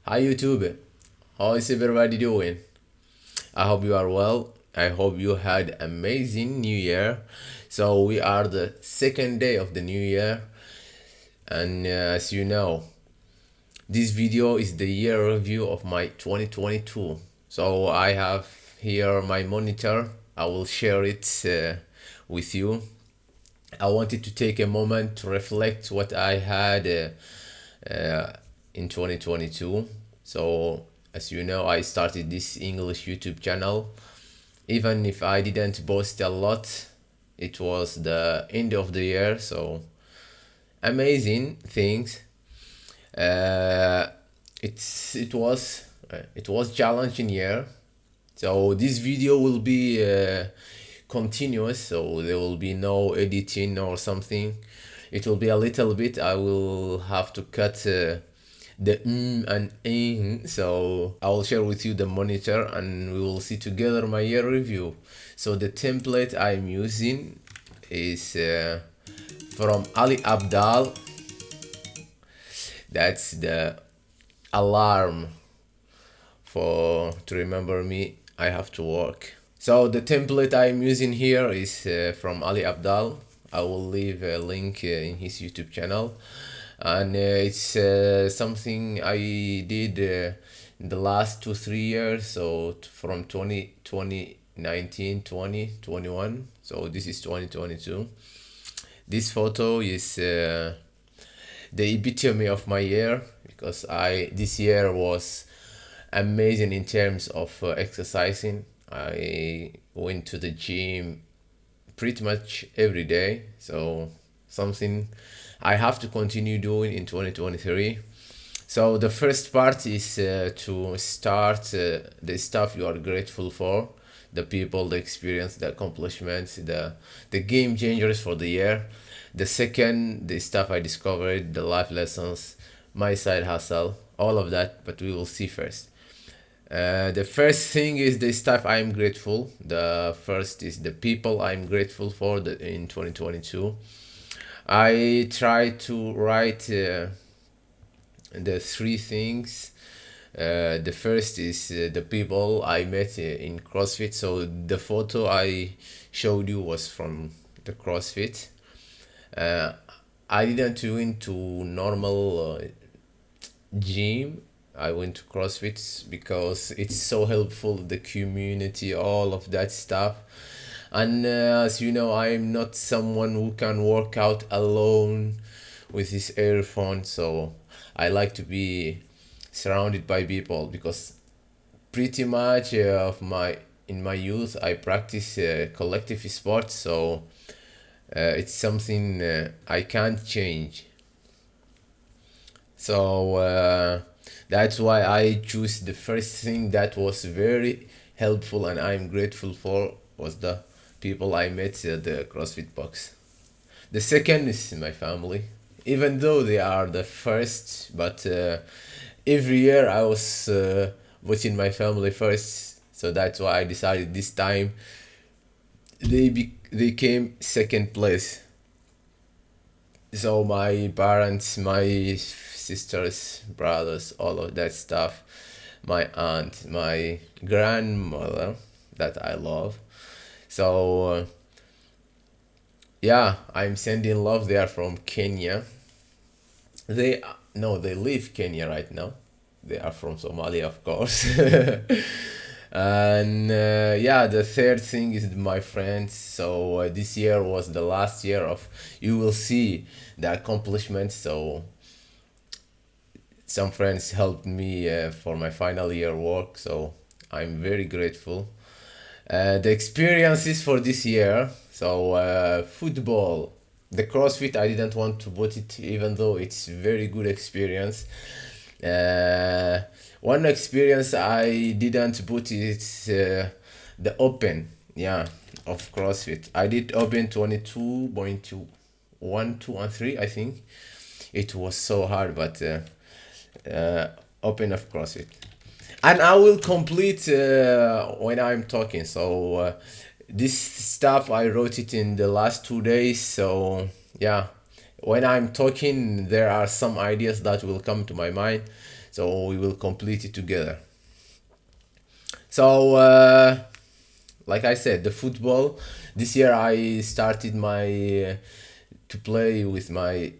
Hi YouTube, how is everybody doing? I hope you are well. I hope you had amazing New Year. So we are the second day of the New Year, and as you know, this video is the year review of my 2022. So I have here my monitor. I will share it with you. I wanted to take a moment to reflect what I had in 2022. So, as you know, I started this English YouTube channel. Even if I didn't post a lot, it was the end of the year, so amazing things. Uh, it was challenging year. So this video will be continuous, so there will be no editing or something. It will be a little bit. I will have to cut the and so I will share with you the monitor and we will see together my year review. So the template I'm using is from Ali Abdal. That's the alarm for to remember me I have to work. So the template I'm using here is from Ali Abdal. I will leave a link in his YouTube channel, and it's something I did in the last 2 3 years. So from 2019, 20, 21. So this is 2022. This photo is the epitome of my year, because I this year was amazing in terms of exercising. I went to the gym pretty much every day, so something I have to continue doing in 2023. So the first part is to start the stuff you are grateful for, the people, the experience, the accomplishments, the game changers for the year. The second, the stuff I discovered, the life lessons, my side hustle, all of that. But we will see first. The first thing is the stuff I'm grateful. The first is the people I'm grateful for in 2022. I try to write the three things. The first is the people I met in CrossFit. So the photo I showed you was from the CrossFit. Uh, I didn't went to normal gym. I went to CrossFit because it's so helpful, the community, all of that stuff. And as you know, I'm not someone who can work out alone with his earphone, so I like to be surrounded by people, because pretty much of my in my youth I practice collective sports, so it's something I can't change. So that's why I choose the first thing that was very helpful and I'm grateful for was the people I met at the CrossFit box. The second is my family, even though they are the first, but every year I was putting my family first, so that's why I decided this time they came second place. So my parents, my sisters, brothers, all of that stuff, my aunt, my grandmother that I love. So yeah, I'm sending love. They are from Kenya. They no, they live Kenya right now. They are from Somalia, of course. And yeah, the third thing is my friends. So this year was the last year of, you will see the accomplishments. So some friends helped me for my final year work, so I'm very grateful. The experiences for this year, so football, the CrossFit, I didn't want to put it, even though it's very good experience. uh, One experience I didn't put is the open, yeah, of CrossFit. I did open 22.1, 2 and 3, I think. It was so hard, but open of CrossFit. And I will complete when I'm talking. So this stuff I wrote it in the last 2 days. So yeah, when I'm talking, there are some ideas that will come to my mind. so we will complete it together. So like I said, the football, this year I started my to play with my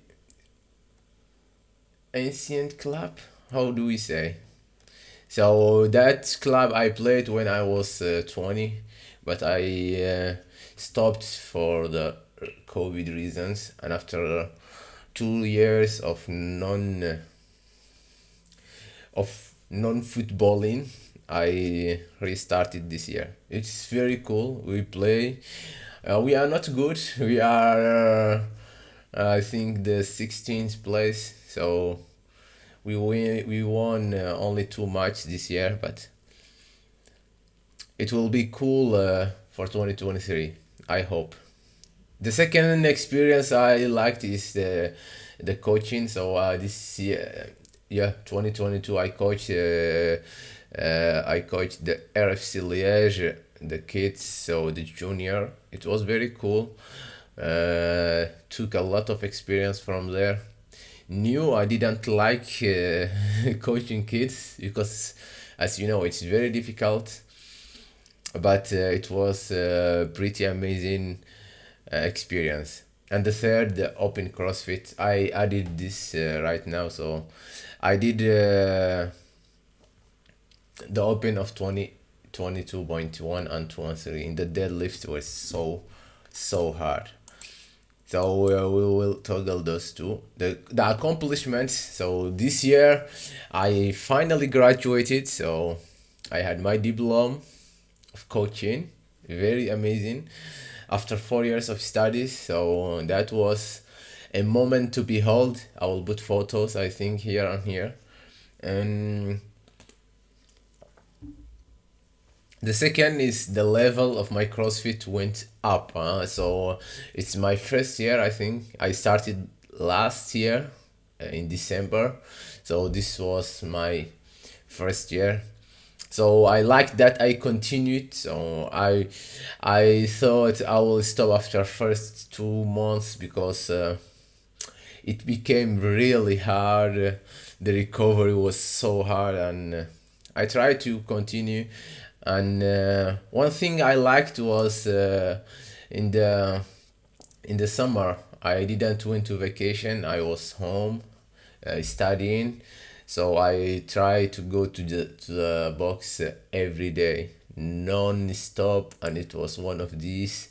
ancient club. How do we say? So that club I played when I was 20, but I stopped for the COVID reasons, and after 2 years of non footballing, I restarted this year. It's very cool. We play. We are not good. We are, I think, the 16th place. So we won only 2 matches this year, but it will be cool for 2023. I hope. The second experience I liked is the coaching. So this year, yeah, 2022, I coached the RFC Liège, the kids, so the junior. It was very cool. Took a lot of experience from there. Knew I didn't like coaching kids because, as you know, it's very difficult. But it was a pretty amazing experience. And the third, the open CrossFit, I added this right now. So I did the open of 22.1 and 23 in the deadlift was so hard. So we will toggle those two. The accomplishments. So this year I finally graduated. So I had my diploma of coaching. Very amazing. After 4 years of studies. So that was a moment to behold. I will put photos, I think, here and here. And the second is the level of my CrossFit went up. So it's my first year, I think. I started last year in December. So this was my first year. So I like that I continued. So I thought I will stop after first 2 months because it became really hard. The recovery was so hard, and I tried to continue. And one thing I liked was in the summer I didn't went to vacation. I was home studying, so I tried to go to the box every day, non-stop, and it was one of these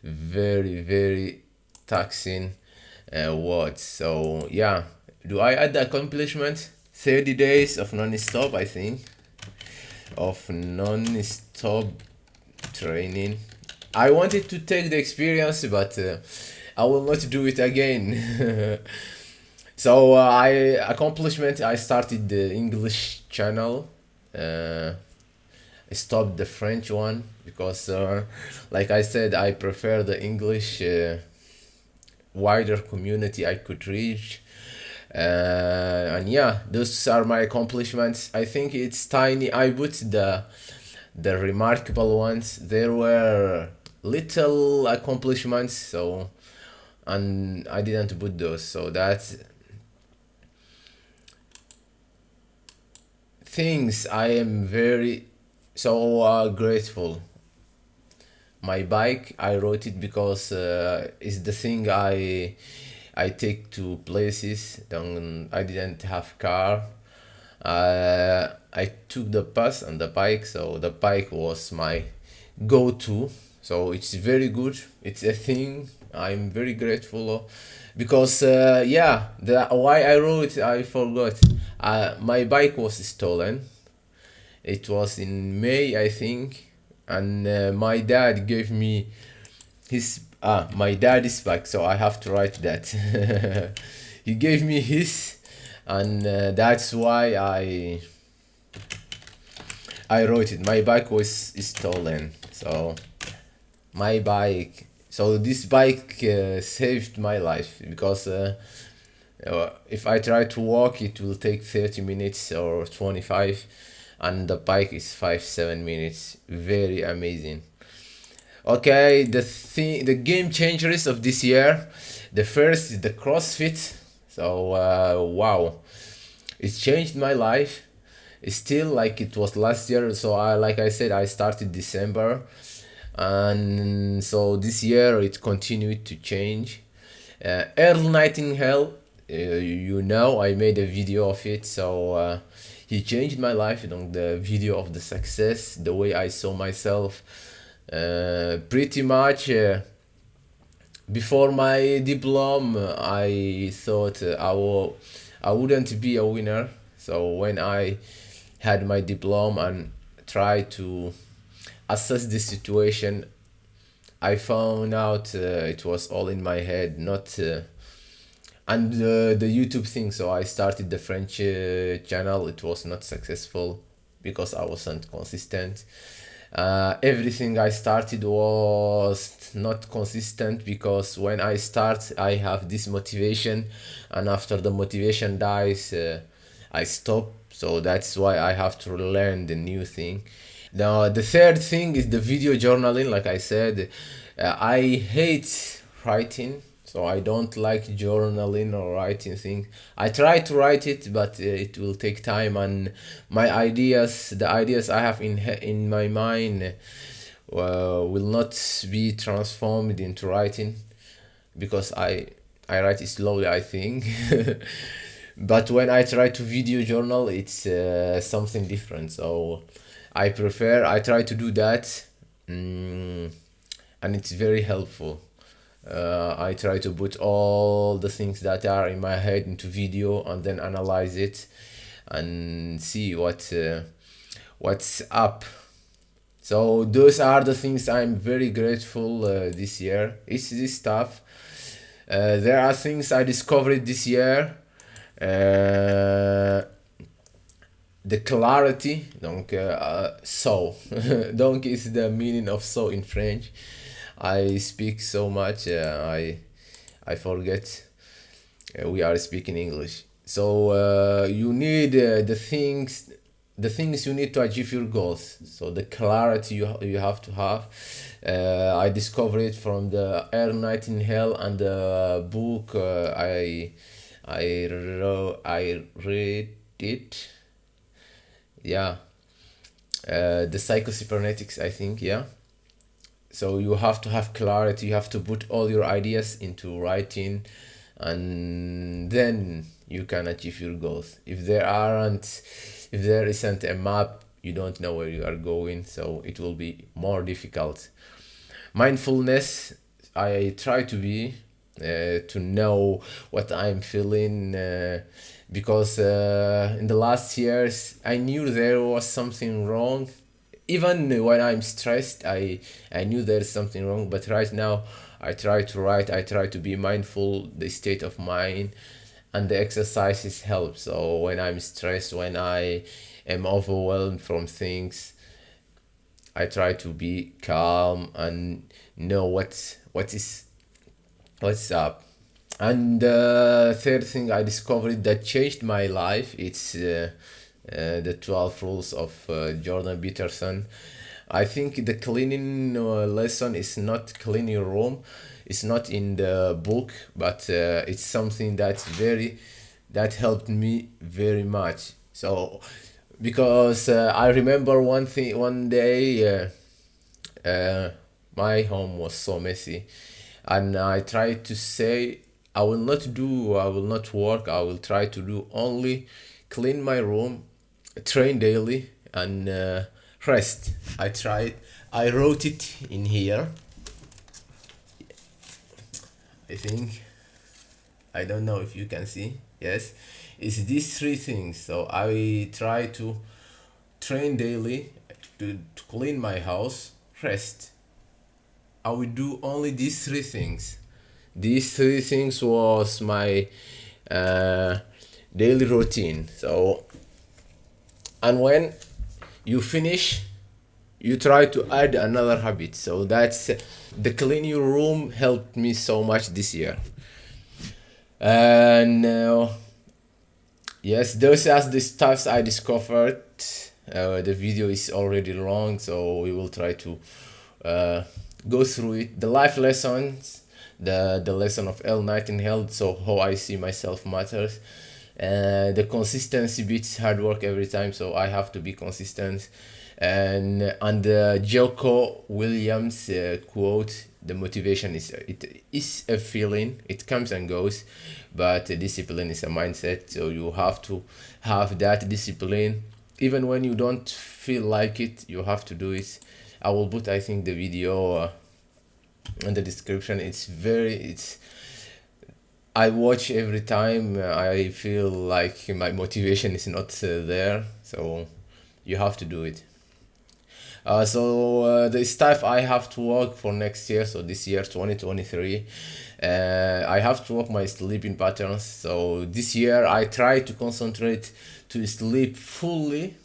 very very taxing words. So yeah, do I add the accomplishment? 30 days of non-stop, I think, of non-stop training. I wanted to take the experience, but I will not do it again. So I started the English channel. I stopped the French one because, like I said, I prefer the English wider community I could reach. And yeah, those are my accomplishments. I think it's tiny. I put the remarkable ones. There were little accomplishments, so, and I didn't put those. So that's things I am very grateful. My bike, I wrote it because it's the thing I take to places. I didn't have car. I took the bus and the bike, so the bike was my go-to. So it's very good. It's a thing I'm very grateful of, because yeah, the why I wrote I forgot. My bike was stolen. It was in May, I think, and my dad gave me my daddy's bike, so I have to write that. He gave me his, and that's why I wrote it. My bike was stolen, so my bike. So this bike saved my life because if I try to walk, it will take 30 minutes or 25, and the bike is 5-7 minutes. Very amazing. Okay, the game changers of this year. The first is the CrossFit. So wow, It changed my life. It's still like it was last year. So like I said, I started December, and so this year it continued to change. Earl Nightingale, I made a video of it. So he changed my life. The video of the success, the way I saw myself. Pretty much. Before my diploma, I thought I wouldn't be a winner. So when I had my diploma and tried to assess the situation, I found out it was all in my head, not and the YouTube thing. So I started the French channel. It was not successful because I wasn't consistent. Everything I started was not consistent because when I start, I have this motivation, and after the motivation dies, I stop. So that's why I have to learn the new thing. Now, the third thing is the video journaling. Like I said, I hate writing, so I don't like journaling or writing things. I try to write it, but it will take time, and the ideas I have in my mind, will not be transformed into writing because I write it slowly, I think. But when I try to video journal, it's something different. So I try to do that, and it's very helpful. I try to put all the things that are in my head into video and then analyze it and see what's up. So those are the things I'm very grateful this year. It's this stuff. There are things I discovered this year. The clarity, donc so. Donc is the meaning of so in French. I speak so much, I forget we are speaking English. So you need the things you need to achieve your goals. So the clarity you have to have. I discovered it from the Earl Nightingale and the book I read it. Yeah, the psycho-cybernetics, I think. Yeah. So you have to have clarity. You have to put all your ideas into writing, and then you can achieve your goals. If there isn't a map, you don't know where you are going. So it will be more difficult. Mindfulness, I try to know what I'm feeling, because in the last years I knew there was something wrong. Even when I'm stressed, I knew there's something wrong. But right now, I try to write. I try to be mindful the state of mind, and the exercises help. So when I'm stressed, when I am overwhelmed from things, I try to be calm and know what's up. And the third thing I discovered that changed my life, it's the 12 rules of Jordan Peterson. I think the cleaning lesson is not clean your room. It's not in the book, but it's something that helped me very much. So because I remember one day, my home was so messy, and I tried to say I will not work. I will try to do only clean my room, train daily, and rest. I wrote it in here, I think. I don't know if you can see. Yes, it's these three things. So I try to train daily, to clean my house, rest. I will do only these three things. These three things was my uh, daily routine. So, and when you finish, you try to add another habit. So that's the clean your room helped me so much this year. And yes, those are the stuffs I discovered. The video is already long, so we will try to uh, go through it. The life lessons, the lesson of Earl Nightingale. So how I see myself matters. The consistency beats hard work every time, so I have to be consistent. And the Joko Williams quote, the motivation is it is a feeling, it comes and goes, but discipline is a mindset. So you have to have that discipline, even when you don't feel like it. You have to do it. I will put, I think, the video in the description. It's I watch every time. I feel like my motivation is not there, so you have to do it. The stuff I have to work for next year, so this year 2023, I have to work my sleeping patterns. So this year I try to concentrate to sleep fully,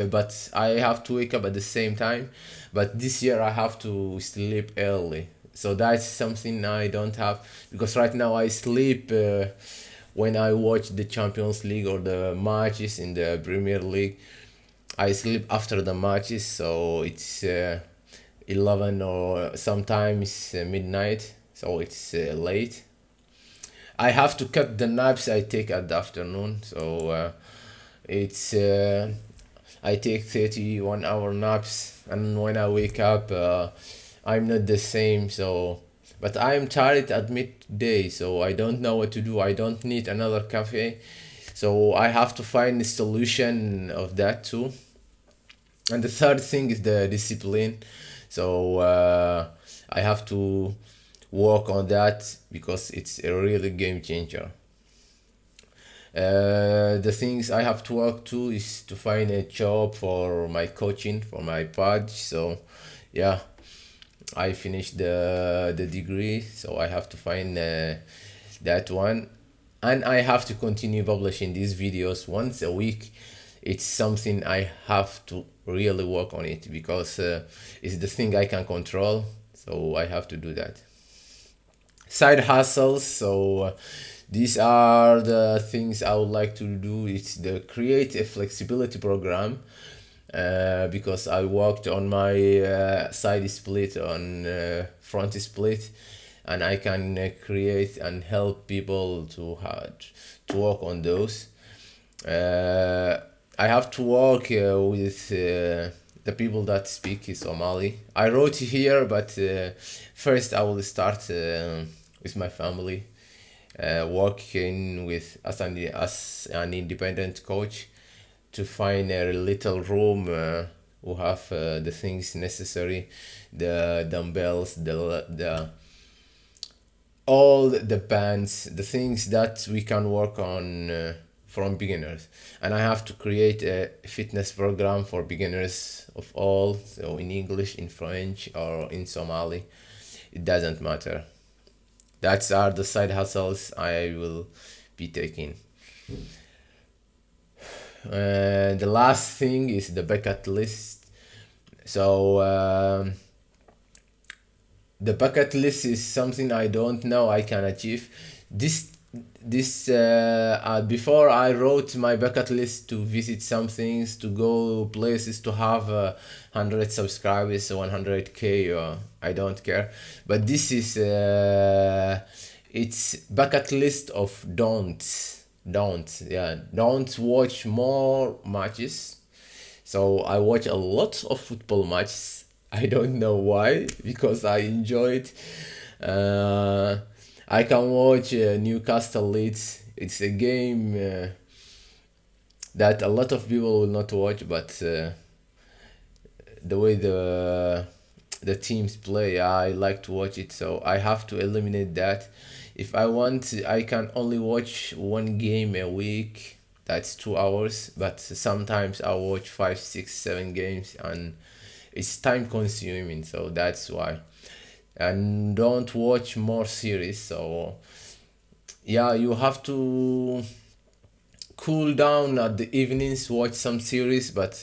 but I have to wake up at the same time. But this year I have to sleep early. So that's something I don't have, because right now I sleep when I watch the Champions League or the matches in the Premier League. I sleep after the matches, so it's 11 or sometimes midnight, so it's late. I have to cut the naps I take at the afternoon, so it's I take 31-hour naps, and when I wake up, I'm not the same. So, but I'm tired at midday, so I don't know what to do. I don't need another cafe, so I have to find a solution of that too. And the third thing is the discipline. So I have to work on that, because it's a really game changer. The things I have to work to is to find a job for my coaching, for my badge. So yeah, I finished the degree, so I have to find that one, and I have to continue publishing these videos once a week. It's something I have to really work on it, because it's the thing I can control, so I have to do that. Side hustles, so these are the things I would like to do. It's the create a flexibility program, because I worked on my side split, on front split, and I can create and help people to work on those. I have to work with the people that speak Somali. I wrote here, but first I will start with my family, working with as an independent coach, to find a little room who have the things necessary, the dumbbells, the all the bands, the things that we can work on from beginners. And I have to create a fitness program for beginners of all, so in English, in French, or in Somali. It doesn't matter. That's are the side hustles I will be taking. The last thing is the bucket list. So the bucket list is something I don't know I can achieve. This before I wrote my bucket list to visit some things, to go places, to have 100 subscribers, 100k, or I don't care. But this is it's bucket list of don't watch more matches. So I watch a lot of football matches. I don't know why, because I enjoy it. I can watch Newcastle Leeds. It's a game that a lot of people will not watch, but the way the teams play, I like to watch it. So I have to eliminate that. If I want, I can only watch one game a week. That's 2 hours, but sometimes I watch 5, 6, 7 games, and it's time consuming. So that's why. And don't watch more series. So yeah, you have to cool down at the evenings, watch some series. But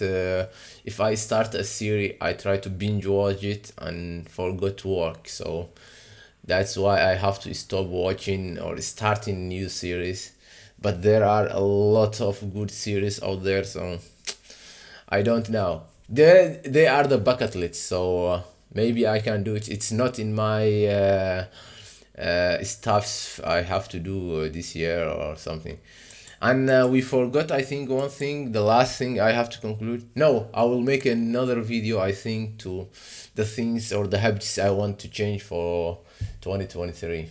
if I start a series, I try to binge watch it and forget to work. So that's why I have to stop watching or starting new series. But there are a lot of good series out there, so I don't know. They are the bucket list, so maybe I can do it. It's not in my stuffs I have to do this year or something. And we forgot, I think, one thing, the last thing I have to conclude. No, I will make another video, I think, to the things or the habits I want to change for 2023.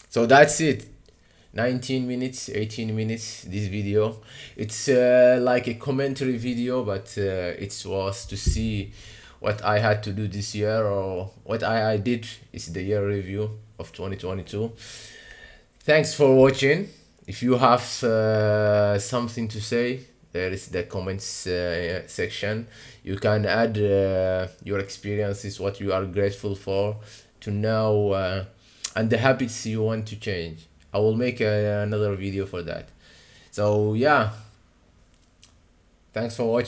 So that's it. 19 minutes, 18 minutes, this video. It's like a commentary video, but it was to see what I had to do this year, or what I did is the year review of 2022. Thanks for watching. If you have something to say, there is the comments section. You can add your experiences, what you are grateful for, to know, and the habits you want to change. I will make another video for that. So yeah, thanks for watching.